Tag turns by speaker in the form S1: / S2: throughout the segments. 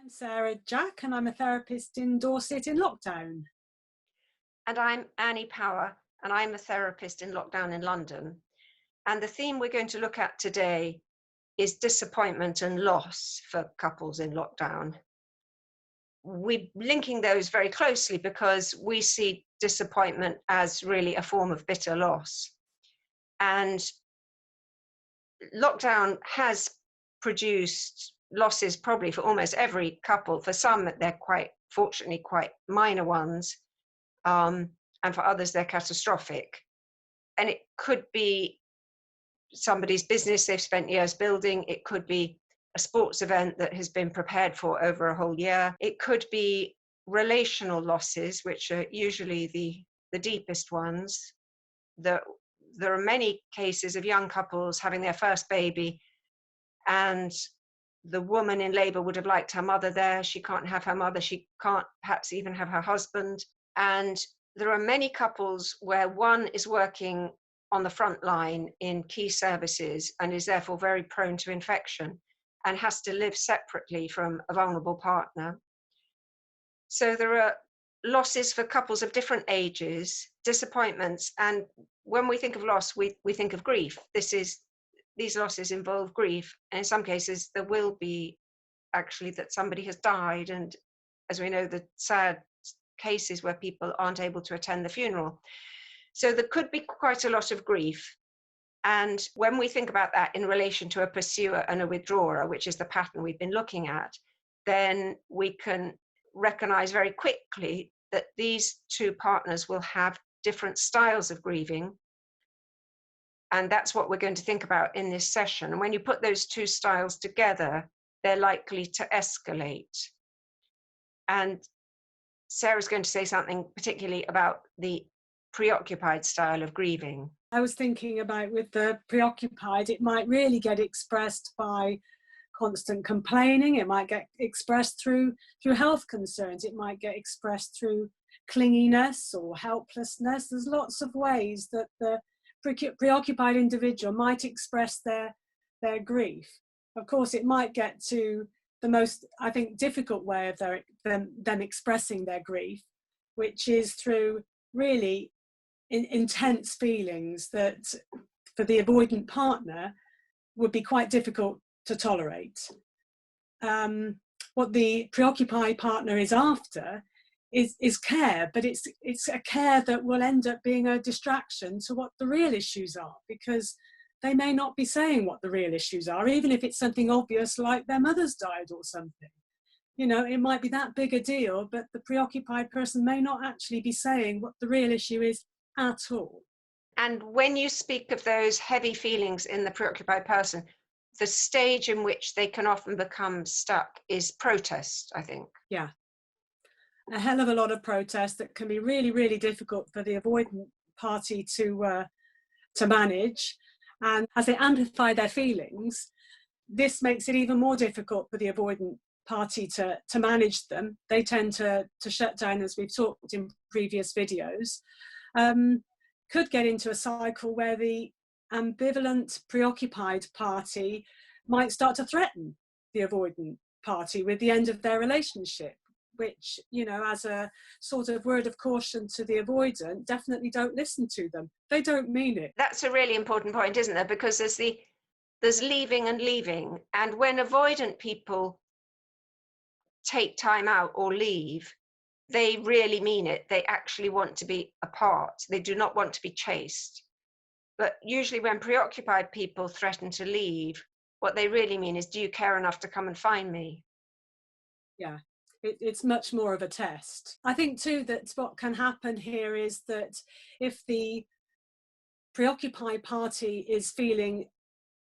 S1: I'm Sarah Jack and I'm a therapist in Dorset in lockdown.
S2: And I'm Annie Power and I'm a therapist in lockdown in London. And the theme we're going to look at today is disappointment and loss for couples in lockdown. We're linking those very closely because we see disappointment as really a form of bitter loss. And lockdown has produced losses probably for almost every couple. For some, they're fortunately quite minor ones. And for others, they're catastrophic. And it could be somebody's business they've spent years building. It could be a sports event that has been prepared for over a whole year. It could be relational losses, which are usually the deepest ones. There are many cases of young couples having their first baby, and the woman in labour would have liked her mother there. She can't have her mother. She can't perhaps even have her husband. And there are many couples where one is working on the front line in key services and is therefore very prone to infection and has to live separately from a vulnerable partner. So there are losses for couples of different ages, disappointments, and when we think of loss, we think of grief. These losses involve grief, and in some cases there will be actually that somebody has died, and as we know, the sad cases where people aren't able to attend the funeral. So there could be quite a lot of grief. And when we think about that in relation to a pursuer and a withdrawer, which is the pattern we've been looking at, then we can recognize very quickly that these two partners will have different styles of grieving. And that's what we're going to think about in this session. And when you put those two styles together, they're likely to escalate. And Sarah's going to say something particularly about the preoccupied style of grieving.
S1: I was thinking about with the preoccupied, it might really get expressed by constant complaining. It might get expressed through health concerns. It might get expressed through clinginess or helplessness. There's lots of ways that the preoccupied individual might express their grief. Of course, it might get to the most, I think, difficult way of them expressing their grief, which is through really intense feelings that for the avoidant partner would be quite difficult to tolerate. What the preoccupied partner is after is care, but it's a care that will end up being a distraction to what the real issues are, because they may not be saying what the real issues are, even if it's something obvious like their mother's died or something. You know, it might be that big a deal, but the preoccupied person may not actually be saying what the real issue is at all.
S2: And when you speak of those heavy feelings in the preoccupied person, the stage in which they can often become stuck is protest, I think.
S1: Yeah. A hell of a lot of protest that can be really, really difficult for the avoidant party to manage. And as they amplify their feelings, this makes it even more difficult for the avoidant party to manage them. They tend to shut down, as we've talked in previous videos. Could get into a cycle where the ambivalent preoccupied party might start to threaten the avoidant party with the end of their relationship, which, you know, as a sort of word of caution to the avoidant, definitely don't listen to them. They don't mean it.
S2: That's a really important point, isn't there? Because there's leaving and leaving. And when avoidant people take time out or leave, they really mean it. They actually want to be apart. They do not want to be chased. But usually when preoccupied people threaten to leave, what they really mean is, do you care enough to come and find me?
S1: Yeah, it's much more of a test. I think too that what can happen here is that if the preoccupied party is feeling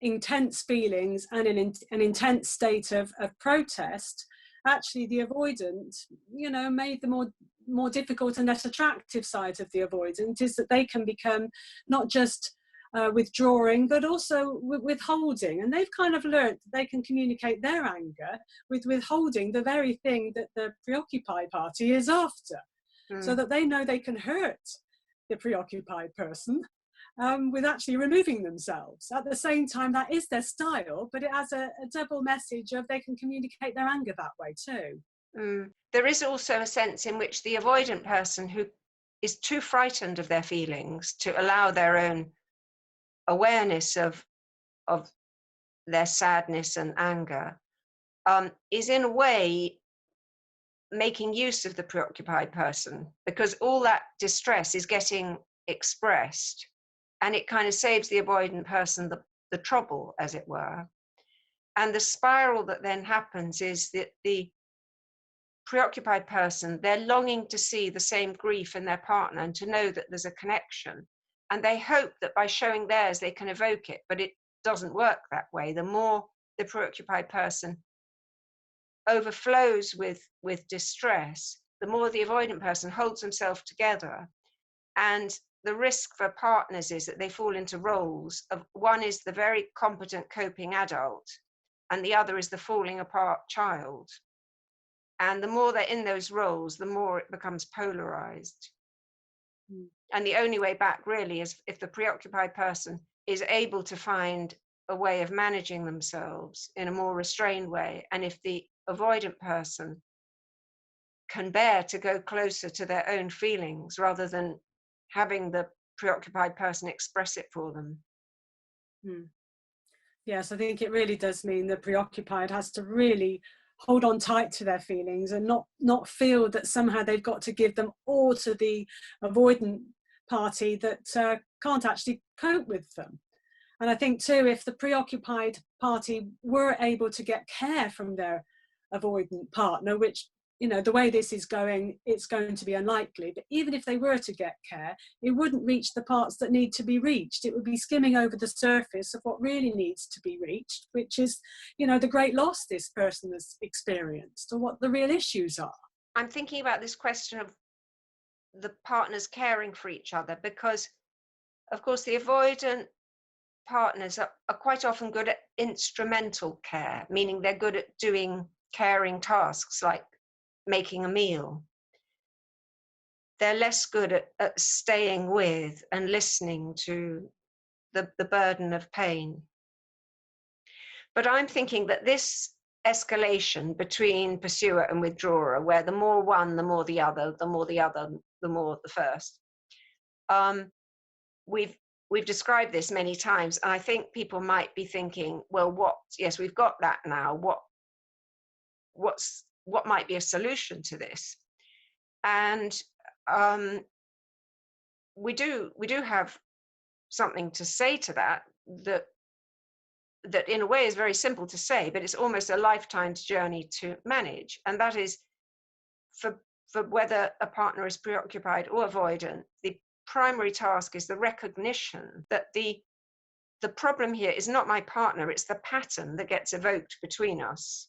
S1: intense feelings and an intense state of protest, actually the avoidant, you know, made the more difficult and less attractive side of the avoidant is that they can become not just withdrawing, but also withholding. And they've kind of learnt that they can communicate their anger with withholding the very thing that the preoccupied party is after, so that they know they can hurt the preoccupied person with actually removing themselves. At the same time, that is their style, but it has a double message of they can communicate their anger that way too.
S2: There is also a sense in which the avoidant person who is too frightened of their feelings to allow their own awareness of their sadness and anger is in a way making use of the preoccupied person, because all that distress is getting expressed, and it kind of saves the avoidant person the trouble, as it were. And the spiral that then happens is that the preoccupied person, they're longing to see the same grief in their partner and to know that there's a connection. And they hope that by showing theirs, they can evoke it, but it doesn't work that way. The more the preoccupied person overflows with distress, the more the avoidant person holds himself together. And the risk for partners is that they fall into roles of, one is the very competent coping adult, and the other is the falling apart child. And the more they're in those roles, the more it becomes polarized. And the only way back really is if the preoccupied person is able to find a way of managing themselves in a more restrained way. And if the avoidant person can bear to go closer to their own feelings rather than having the preoccupied person express it for them.
S1: Yes, I think it really does mean the preoccupied has to really hold on tight to their feelings and not feel that somehow they've got to give them all to the avoidant party that can't actually cope with them. And I think too, if the preoccupied party were able to get care from their avoidant partner, which, you know, the way this is going, it's going to be unlikely, but even if they were to get care, it wouldn't reach the parts that need to be reached. It would be skimming over the surface of what really needs to be reached, which is, you know, the great loss this person has experienced or what the real issues are.
S2: I'm thinking about this question of the partners caring for each other, because of course the avoidant partners are quite often good at instrumental care, meaning they're good at doing caring tasks like making a meal. They're less good at staying with and listening to the burden of pain. But I'm thinking that this escalation between pursuer and withdrawer, where the more one, the more the other, the more the other, the more the first, we've described this many times, and I think people might be thinking, well, yes, we've got that now. What might be a solution to this? And we do have something to say to that in a way is very simple to say, but it's almost a lifetime's journey to manage. And that is for whether a partner is preoccupied or avoidant, the primary task is the recognition that the problem here is not my partner, it's the pattern that gets evoked between us.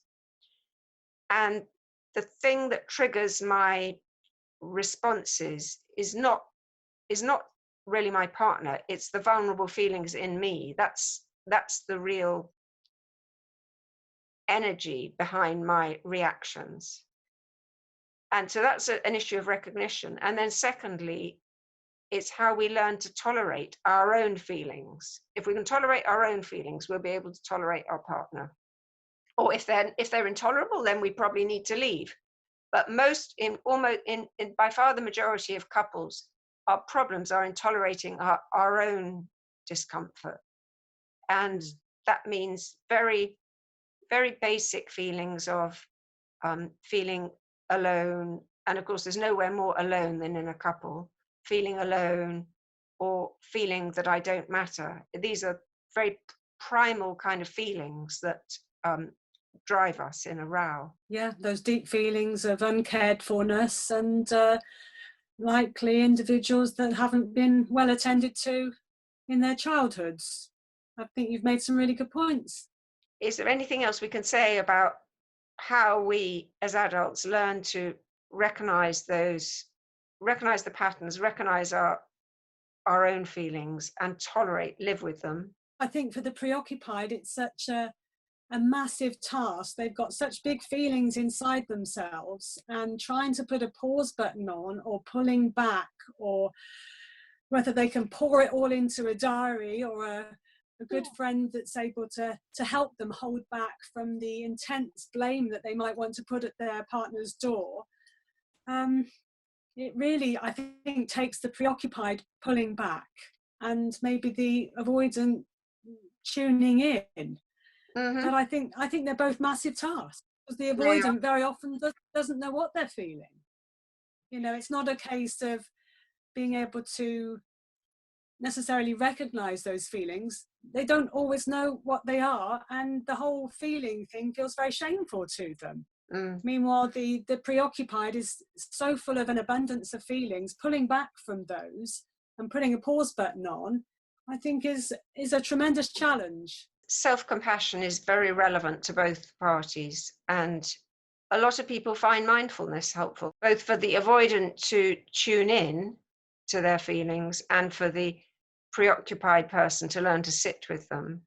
S2: And the thing that triggers my responses is not really my partner, it's the vulnerable feelings in me. That's the real energy behind my reactions. And so that's an issue of recognition. And then secondly, it's how we learn to tolerate our own feelings. If we can tolerate our own feelings, we'll be able to tolerate our partner. Or if they're intolerable, then we probably need to leave. But by far the majority of couples, our problems are in tolerating our own discomfort. And that means very, very basic feelings of feeling alone. And of course, there's nowhere more alone than in a couple. Feeling alone or feeling that I don't matter. These are very primal kind of feelings that drive us in a row.
S1: Yeah, those deep feelings of uncared forness and likely individuals that haven't been well attended to in their childhoods. I think you've made some really good points.
S2: Is there anything else we can say about how we as adults learn to recognize the patterns, recognize our own feelings and live with them?
S1: I think for the preoccupied, it's such a massive task. They've got such big feelings inside themselves, and trying to put a pause button on or pulling back or whether they can pour it all into a diary, or a good friend that's able to help them hold back from the intense blame that they might want to put at their partner's door. It really, I think, takes the preoccupied pulling back and maybe the avoidant tuning in. But I think they're both massive tasks, because the avoidant very often doesn't know what they're feeling. You know, it's not a case of being able to necessarily recognize those feelings. They don't always know what they are, and the whole feeling thing feels very shameful to them. Meanwhile, the preoccupied is so full of an abundance of feelings. Pulling back from those and putting a pause button on, I think, is a tremendous challenge.
S2: Self-compassion is very relevant to both parties, and a lot of people find mindfulness helpful, both for the avoidant to tune in to their feelings and for the preoccupied person to learn to sit with them.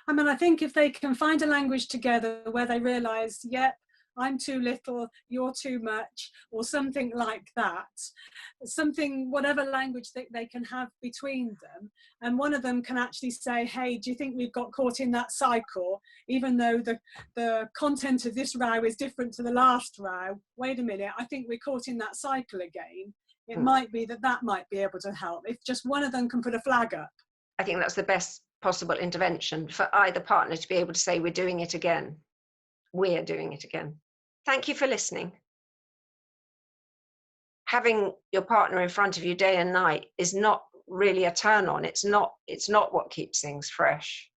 S1: I mean, I think if they can find a language together where they realise, yep, I'm too little, you're too much, or something like that, whatever language they can have between them, and one of them can actually say, hey, do you think we've got caught in that cycle, even though the content of this row is different to the last row? Wait a minute, I think we're caught in that cycle again. It might be that might be able to help, if just one of them can put a flag up.
S2: I think that's the best possible intervention for either partner, to be able to say, we're doing it again. We're doing it again. Thank you for listening. Having your partner in front of you day and night is not really a turn on. It's not what keeps things fresh.